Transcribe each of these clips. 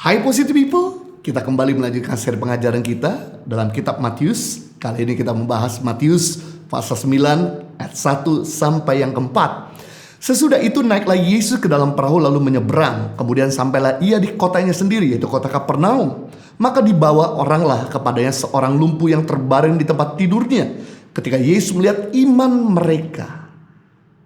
Hai Positive People, kita kembali melanjutkan seri pengajaran kita dalam kitab Matius. Kali ini kita membahas Matius pasal 9 ayat 1 sampai yang keempat. Sesudah itu naiklah Yesus ke dalam perahu lalu menyeberang. Kemudian sampailah ia di kotanya sendiri, yaitu kota Kapernaum. Maka dibawa oranglah kepadanya seorang lumpuh yang terbaring di tempat tidurnya. Ketika Yesus melihat iman mereka,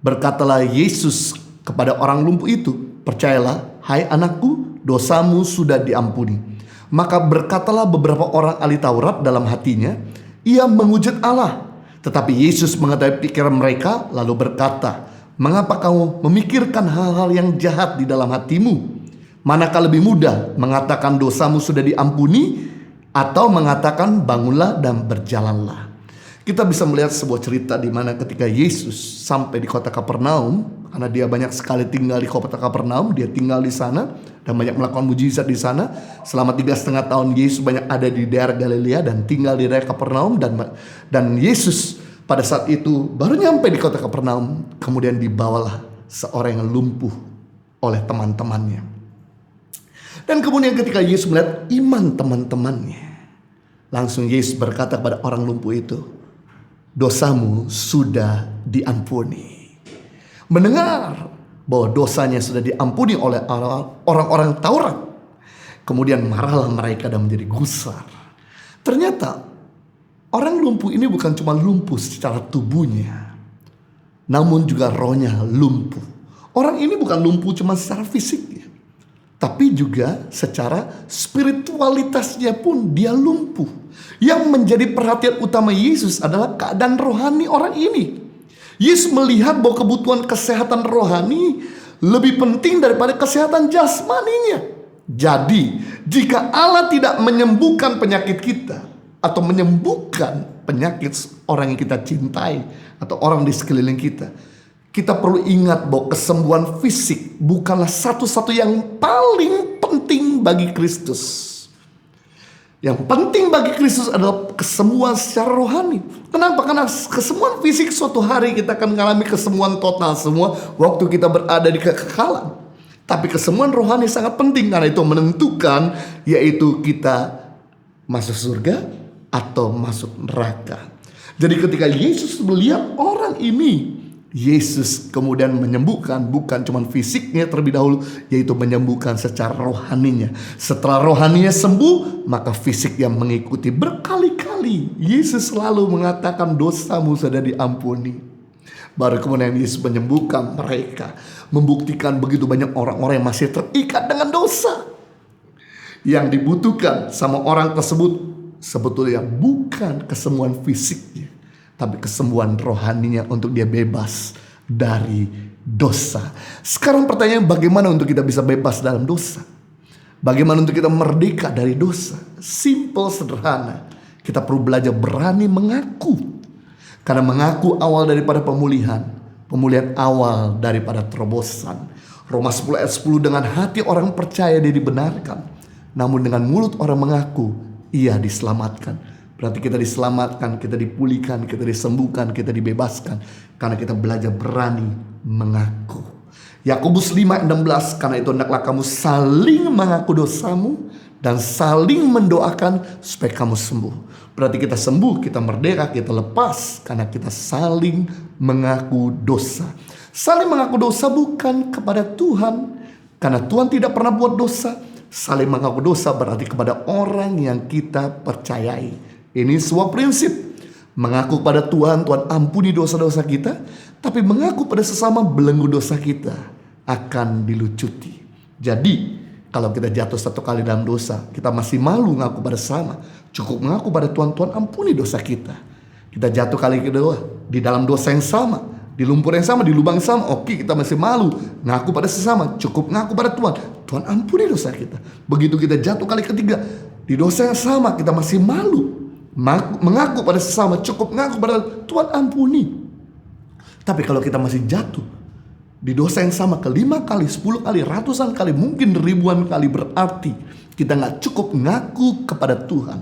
berkatalah Yesus kepada orang lumpuh itu, "Percayalah, hai anakku, dosamu sudah diampuni." Maka berkatalah beberapa orang ahli Taurat dalam hatinya, "Ia menghujat Allah." Tetapi Yesus mengetahui pikiran mereka lalu berkata, "Mengapa kamu memikirkan hal-hal yang jahat di dalam hatimu? Manakah lebih mudah mengatakan dosamu sudah diampuni, atau mengatakan bangunlah dan berjalanlah?" Kita bisa melihat sebuah cerita di mana ketika Yesus sampai di kota Kapernaum, karena dia banyak sekali tinggal di kota Kapernaum, dia tinggal di sana dan banyak melakukan mujizat di sana. Selama 3,5 tahun Yesus banyak ada di daerah Galilea dan tinggal di daerah Kapernaum, dan Yesus pada saat itu baru nyampe di kota Kapernaum, kemudian dibawalah seorang yang lumpuh oleh teman-temannya. Dan kemudian ketika Yesus melihat iman teman-temannya, langsung Yesus berkata kepada orang lumpuh itu, "Dosamu sudah diampuni." Mendengar bahwa dosanya sudah diampuni oleh orang-orang Taurat, kemudian marahlah mereka dan menjadi gusar. Ternyata orang lumpuh ini bukan cuma lumpuh secara tubuhnya, namun juga rohnya lumpuh. Orang ini bukan lumpuh cuma secara fisiknya, tapi juga secara spiritualitasnya pun dia lumpuh. Yang menjadi perhatian utama Yesus adalah keadaan rohani orang ini. Yesus melihat bahwa kebutuhan kesehatan rohani lebih penting daripada kesehatan jasmaninya. Jadi, jika Allah tidak menyembuhkan penyakit kita atau menyembuhkan penyakit orang yang kita cintai atau orang di sekeliling kita, kita perlu ingat bahwa kesembuhan fisik bukanlah satu-satu yang paling penting bagi Kristus. Yang penting bagi Kristus adalah kesembuhan secara rohani. Kenapa? Karena kesembuhan fisik suatu hari kita akan mengalami kesembuhan total semua waktu kita berada di kekekalan. Tapi kesembuhan rohani sangat penting karena itu menentukan yaitu kita masuk surga atau masuk neraka. Jadi ketika Yesus melihat orang ini, Yesus kemudian menyembuhkan bukan cuma fisiknya terlebih dahulu, yaitu menyembuhkan secara rohaninya. Setelah rohaninya sembuh, maka fisik yang mengikuti. Berkali-kali Yesus selalu mengatakan dosamu sudah diampuni. Baru kemudian Yesus menyembuhkan mereka, membuktikan begitu banyak orang-orang yang masih terikat dengan dosa. Yang dibutuhkan sama orang tersebut sebetulnya bukan kesembuhan fisiknya, tapi kesembuhan rohaninya untuk dia bebas dari dosa. Sekarang pertanyaan, bagaimana untuk kita bisa bebas dalam dosa? Bagaimana untuk kita merdeka dari dosa? Simple, sederhana. Kita perlu belajar berani mengaku. Karena mengaku awal daripada pemulihan. Pemulihan awal daripada terobosan. Roma 10 ayat 10, dengan hati orang percaya dia dibenarkan, namun dengan mulut orang mengaku ia diselamatkan. Berarti kita diselamatkan, kita dipulihkan, kita disembuhkan, kita dibebaskan karena kita belajar berani mengaku. Yakobus 5:16, karena itu hendaklah kamu saling mengaku dosamu dan saling mendoakan supaya kamu sembuh. Berarti kita sembuh, kita merdeka, kita lepas karena kita saling mengaku dosa. Saling mengaku dosa bukan kepada Tuhan, karena Tuhan tidak pernah buat dosa. Saling mengaku dosa berarti kepada orang yang kita percayai. Ini sebuah prinsip. Mengaku pada Tuhan, Tuhan ampuni dosa-dosa kita. Tapi mengaku pada sesama, belenggu dosa kita akan dilucuti. Jadi kalau kita jatuh satu kali dalam dosa, kita masih malu mengaku pada sesama. Cukup mengaku pada Tuhan, Tuhan ampuni dosa kita. Kita jatuh kali kedua di dalam dosa yang sama, di lumpur yang sama, di lubang yang sama, oke, kita masih malu ngaku pada sesama. Cukup ngaku pada Tuhan, Tuhan ampuni dosa kita. Begitu kita jatuh kali ketiga di dosa yang sama, kita masih malu mengaku pada sesama. Cukup mengaku pada Tuhan ampuni. Tapi kalau kita masih jatuh di dosa yang sama ke-5 kali, 10 kali, ratusan kali, mungkin ribuan kali, berarti kita gak cukup ngaku kepada Tuhan.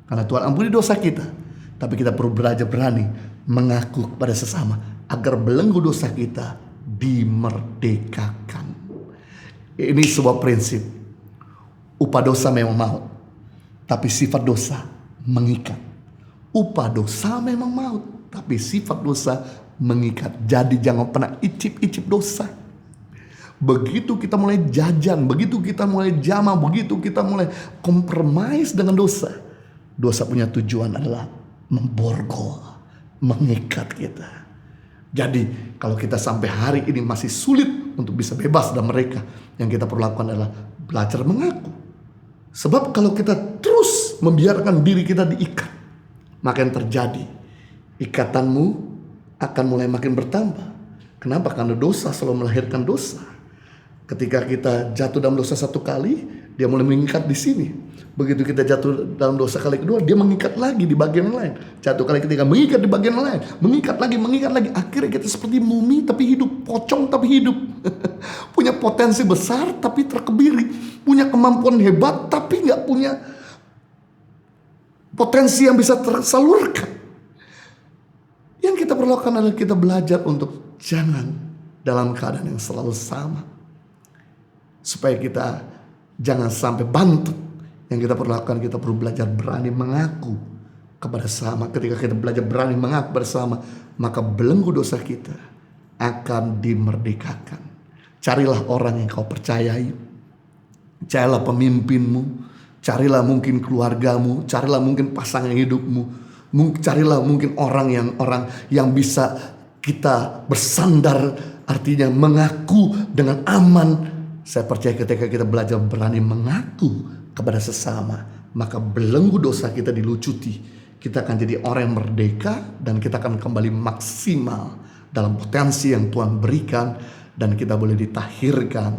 Karena Tuhan ampuni dosa kita, tapi kita perlu belajar berani mengaku kepada sesama agar belenggu dosa kita dimerdekakan. Ini sebuah prinsip. Upah dosa memang maut, tapi sifat dosa mengikat. Upah dosa memang maut, tapi sifat dosa mengikat. Jadi jangan pernah icip-icip dosa. Begitu kita mulai jajan, begitu kita mulai jama, begitu kita mulai kompromis dengan dosa, dosa punya tujuan adalah memborgol, mengikat kita. Jadi kalau kita sampai hari ini masih sulit untuk bisa bebas dari mereka, yang kita perlu lakukan adalah belajar mengaku. Sebab kalau kita terus membiarkan diri kita diikat, maka yang terjadi, ikatanmu akan mulai makin bertambah. Kenapa? Karena dosa selalu melahirkan dosa. Ketika kita jatuh dalam dosa satu kali, dia mulai mengikat di sini. Begitu kita jatuh dalam dosa kali kedua, dia mengikat lagi di bagian lain. Jatuh kali ketiga, mengikat di bagian lain. Mengikat lagi. Akhirnya kita seperti mumi tapi hidup, pocong tapi hidup. Punya potensi besar tapi terkebiri. Punya kemampuan hebat tapi gak punya potensi yang bisa tersalurkan. Yang kita perlu lakukan adalah kita belajar untuk jangan dalam keadaan yang selalu sama. Supaya kita jangan sampai bantut. Yang kita perlu lakukan, kita perlu belajar berani mengaku kepada sesama. Ketika kita belajar berani mengaku bersama, maka belenggu dosa kita akan dimerdekakan. Carilah orang yang kau percayai. Carilah pemimpinmu. Carilah mungkin keluargamu. Carilah mungkin pasangan hidupmu. Carilah mungkin orang yang bisa kita bersandar. Artinya mengaku dengan aman. Saya percaya ketika kita belajar berani mengaku kepada sesama, maka belenggu dosa kita dilucuti. Kita akan jadi orang yang merdeka dan kita akan kembali maksimal dalam potensi yang Tuhan berikan. Dan kita boleh ditahirkan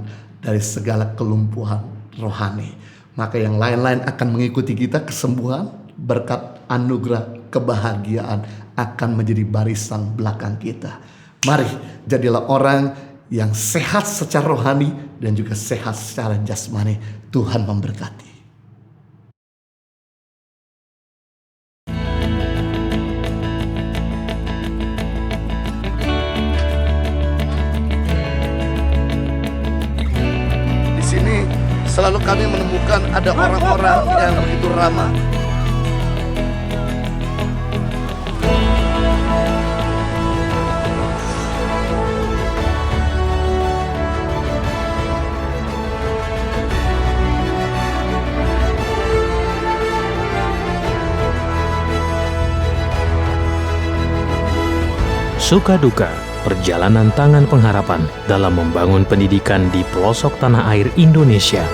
dari segala kelumpuhan rohani. Maka yang lain-lain akan mengikuti kita, kesembuhan, berkat, anugerah, kebahagiaan akan menjadi barisan belakang kita. Mari jadilah orang yang sehat secara rohani dan juga sehat secara jasmani. Tuhan memberkati. Di sini selalu kami menemukan ada orang-orang yang begitu ramah. Suka duka, perjalanan tangan pengharapan dalam membangun pendidikan di pelosok tanah air Indonesia.